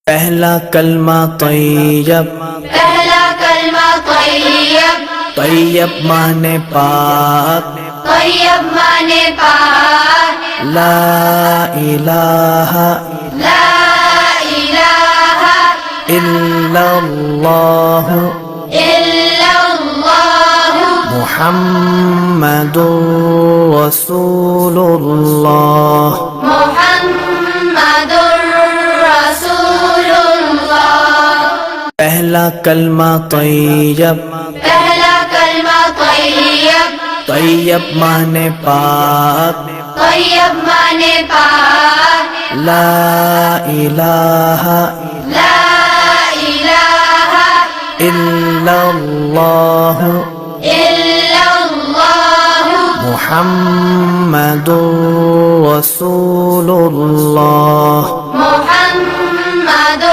پہلا کلمہ طیب، پہلا کلمہ طیب، طیب مانے پاک، طیب مانے پاک، لا الہ لا الہ الا اللہ الا اللہ محمد رسول اللہ۔ محمد رسول اللہ۔ پہلا کلمہ طیب، پہلا کلمہ طیب، طیب مانے پاک، طیب مانے پاک، لا الہ لا الہ الا اللہ الا اللہ محمد رسول اللہ۔ محمد